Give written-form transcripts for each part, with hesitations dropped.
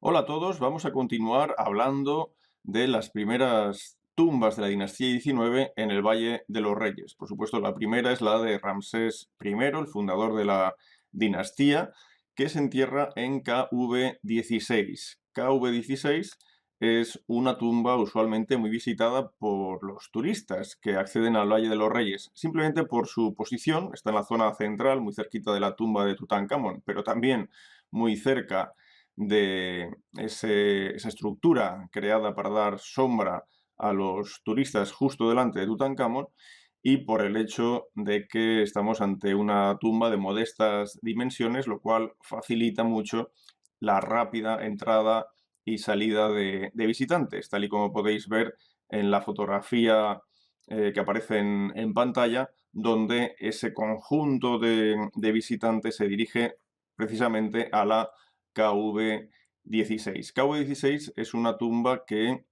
Hola a todos, vamos a continuar hablando de las primeras tumbas de la dinastía XIX en el Valle de los Reyes. Por supuesto, la primera es la de Ramsés I, el fundador de la dinastía, que se entierra en KV-16. KV-16 es una tumba usualmente muy visitada por los turistas que acceden al Valle de los Reyes, simplemente por su posición. Está en la zona central, muy cerquita de la tumba de Tutankamón, pero también muy cerca de esa estructura creada para dar sombra a los turistas justo delante de Tutankamón, y por el hecho de que estamos ante una tumba de modestas dimensiones, lo cual facilita mucho la rápida entrada y salida de visitantes, tal y como podéis ver en la fotografía que aparece en pantalla, donde ese conjunto de visitantes se dirige precisamente a la KV-16. KV-16 es una tumba que,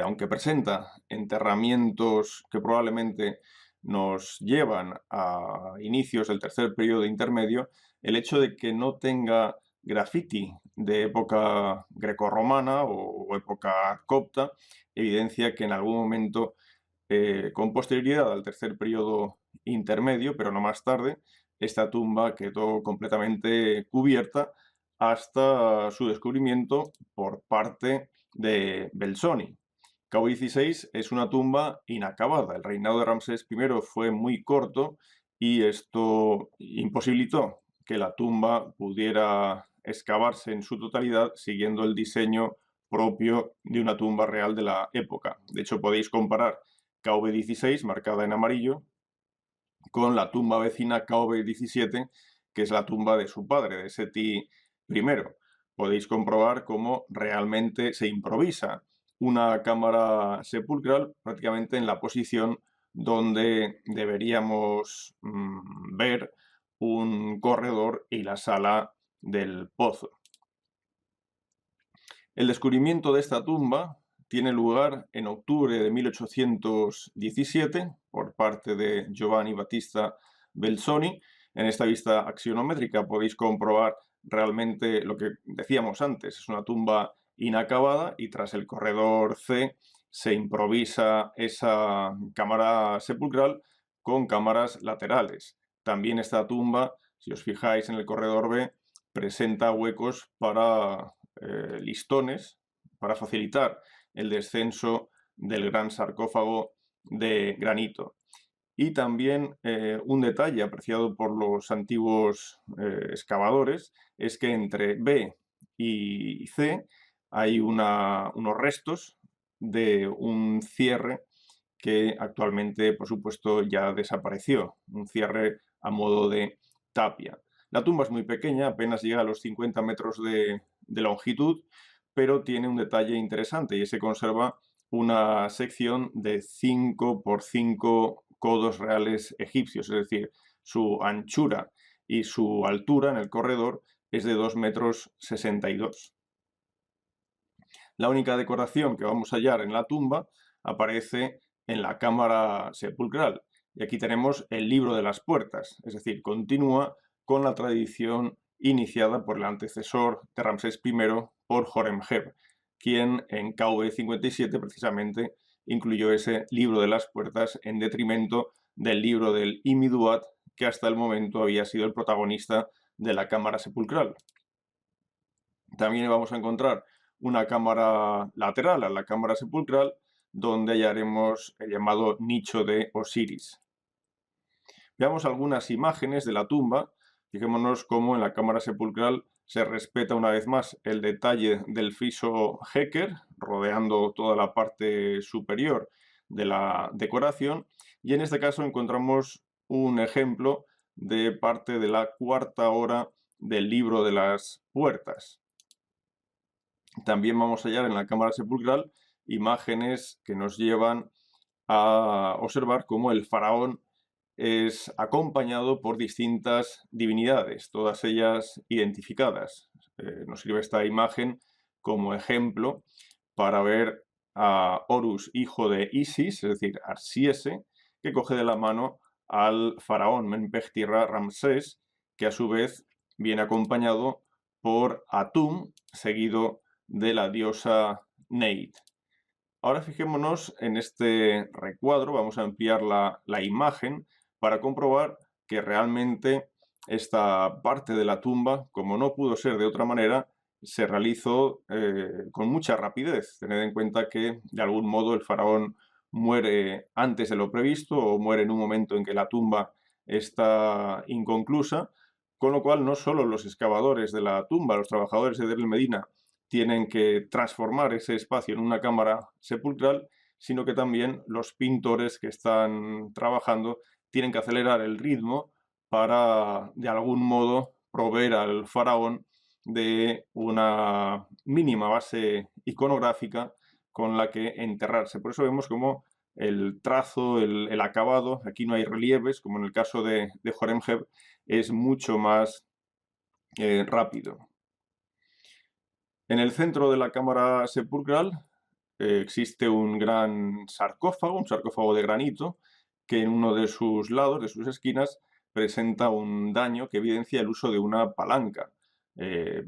aunque presenta enterramientos que probablemente nos llevan a inicios del tercer periodo intermedio, el hecho de que no tenga graffiti de época grecorromana o época copta evidencia que en algún momento, con posterioridad al tercer periodo intermedio, pero no más tarde, esta tumba quedó completamente cubierta hasta su descubrimiento por parte de Belzoni. Cabo 16 es una tumba inacabada. El reinado de Ramsés I fue muy corto y esto imposibilitó que la tumba pudiera excavarse en su totalidad siguiendo el diseño propio de una tumba real de la época. De hecho, podéis comparar KV-16, marcada en amarillo, con la tumba vecina KV-17, que es la tumba de su padre, de Seti I. Podéis comprobar cómo realmente se improvisa una cámara sepulcral prácticamente en la posición donde deberíamos ver un corredor y la sala del pozo. El descubrimiento de esta tumba tiene lugar en octubre de 1817 por parte de Giovanni Battista Belzoni. En esta vista axionométrica podéis comprobar realmente lo que decíamos antes. Es una tumba inacabada y tras el corredor C se improvisa esa cámara sepulcral con cámaras laterales. También esta tumba, si os fijáis en el corredor B, presenta huecos para listones para facilitar el descenso del gran sarcófago de granito. Y también un detalle apreciado por los antiguos excavadores es que entre B y C hay unos restos de un cierre que actualmente, por supuesto, ya desapareció, un cierre a modo de tapia. La tumba es muy pequeña, apenas llega a los 50 metros de longitud, pero tiene un detalle interesante y se conserva una sección de 5 por 5 codos reales egipcios, es decir, su anchura y su altura en el corredor es de 2,62 metros. La única decoración que vamos a hallar en la tumba aparece en la cámara sepulcral. Y aquí tenemos el libro de las puertas, es decir, continúa con la tradición iniciada por el antecesor de Ramsés I, por Horemheb, quien en KV-57 precisamente incluyó ese libro de las puertas en detrimento del libro del Imiduat, que hasta el momento había sido el protagonista de la cámara sepulcral. También vamos a encontrar una cámara lateral a la cámara sepulcral, donde hallaremos el llamado nicho de Osiris. Veamos algunas imágenes de la tumba. Fijémonos cómo en la cámara sepulcral se respeta una vez más el detalle del friso Hecker, rodeando toda la parte superior de la decoración. Y en este caso encontramos un ejemplo de parte de la cuarta hora del libro de las puertas. También vamos a hallar en la cámara sepulcral imágenes que nos llevan a observar cómo el faraón es acompañado por distintas divinidades, todas ellas identificadas. Nos sirve esta imagen como ejemplo para ver a Horus, hijo de Isis, es decir, Arsiese, que coge de la mano al faraón Menpech Tierra Ramsés, que a su vez viene acompañado por Atum, seguido de la diosa Neit. Ahora fijémonos en este recuadro, vamos a ampliar la imagen para comprobar que realmente esta parte de la tumba, como no pudo ser de otra manera, se realizó con mucha rapidez. Tened en cuenta que de algún modo el faraón muere antes de lo previsto o muere en un momento en que la tumba está inconclusa, con lo cual no solo los excavadores de la tumba, los trabajadores de Deir el-Medina, tienen que transformar ese espacio en una cámara sepulcral, sino que también los pintores que están trabajando tienen que acelerar el ritmo para, de algún modo, proveer al faraón de una mínima base iconográfica con la que enterrarse. Por eso vemos como el trazo, el acabado, aquí no hay relieves, como en el caso de Horemheb, es mucho más rápido. En el centro de la cámara sepulcral existe un gran sarcófago, un sarcófago de granito, que en uno de sus lados, de sus esquinas, presenta un daño que evidencia el uso de una palanca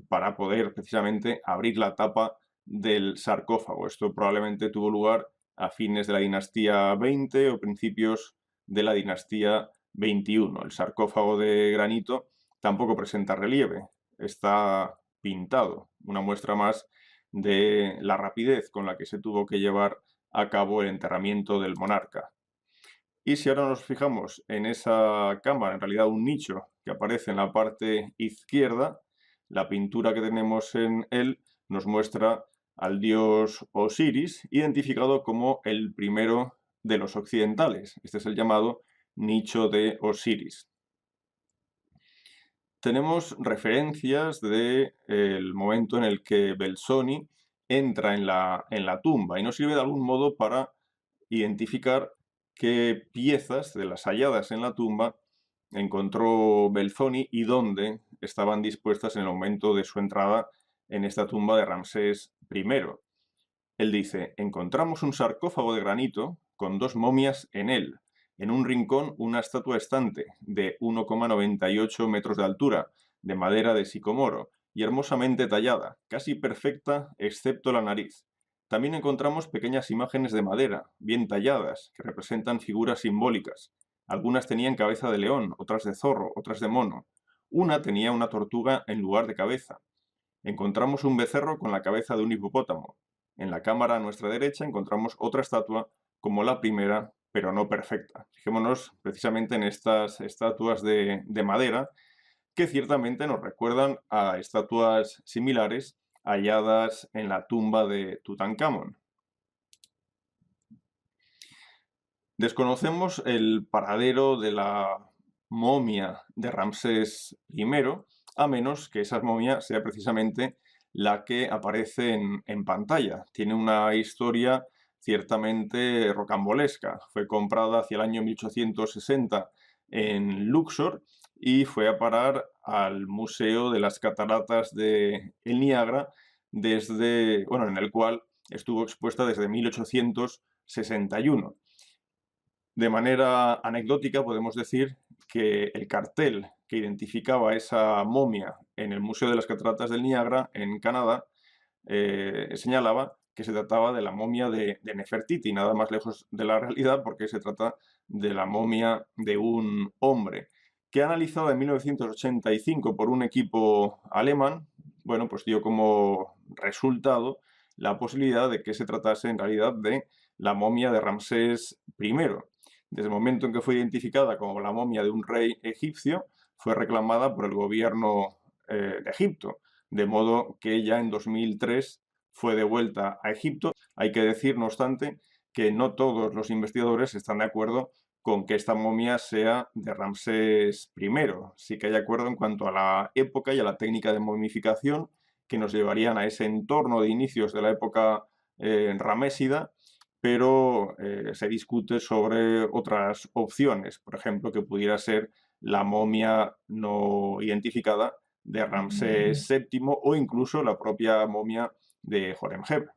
para poder precisamente abrir la tapa del sarcófago. Esto probablemente tuvo lugar a fines de la dinastía 20 o principios de la dinastía 21. El sarcófago de granito tampoco presenta relieve, está pintado, una muestra más de la rapidez con la que se tuvo que llevar a cabo el enterramiento del monarca. Y si ahora nos fijamos en esa cámara, en realidad un nicho que aparece en la parte izquierda, la pintura que tenemos en él nos muestra al dios Osiris, identificado como el primero de los occidentales. Este es el llamado nicho de Osiris. Tenemos referencias del momento en el que Belzoni entra en la tumba y nos sirve de algún modo para identificar qué piezas de las halladas en la tumba encontró Belzoni y dónde estaban dispuestas en el momento de su entrada en esta tumba de Ramsés I. Él dice: encontramos un sarcófago de granito con 2 momias en él. En un rincón una estatua estante de 1,98 metros de altura, de madera de sicomoro, y hermosamente tallada, casi perfecta excepto la nariz. También encontramos pequeñas imágenes de madera, bien talladas, que representan figuras simbólicas. Algunas tenían cabeza de león, otras de zorro, otras de mono. Una tenía una tortuga en lugar de cabeza. Encontramos un becerro con la cabeza de un hipopótamo. En la cámara a nuestra derecha encontramos otra estatua como la primera, pero no perfecta. Fijémonos precisamente en estas estatuas de madera que ciertamente nos recuerdan a estatuas similares halladas en la tumba de Tutankamón. Desconocemos el paradero de la momia de Ramsés I, a menos que esa momia sea precisamente la que aparece en pantalla. Tiene una historia ciertamente rocambolesca. Fue comprada hacia el año 1860 en Luxor y fue a parar al Museo de las Cataratas de el Niágara, en el cual estuvo expuesta desde 1861. De manera anecdótica podemos decir que el cartel que identificaba esa momia en el Museo de las Cataratas del Niágara, en Canadá, señalaba que se trataba de la momia de Nefertiti, nada más lejos de la realidad porque se trata de la momia de un hombre, que analizada en 1985 por un equipo alemán, bueno, pues dio como resultado la posibilidad de que se tratase en realidad de la momia de Ramsés I. Desde el momento en que fue identificada como la momia de un rey egipcio, fue reclamada por el gobierno de Egipto, de modo que ya en 2003 fue devuelta a Egipto. Hay que decir, no obstante, que no todos los investigadores están de acuerdo con que esta momia sea de Ramsés I. Sí que hay acuerdo en cuanto a la época y a la técnica de momificación que nos llevarían a ese entorno de inicios de la época ramésida, pero se discute sobre otras opciones, por ejemplo, que pudiera ser la momia no identificada de Ramsés VII o incluso la propia momia de Horemheb.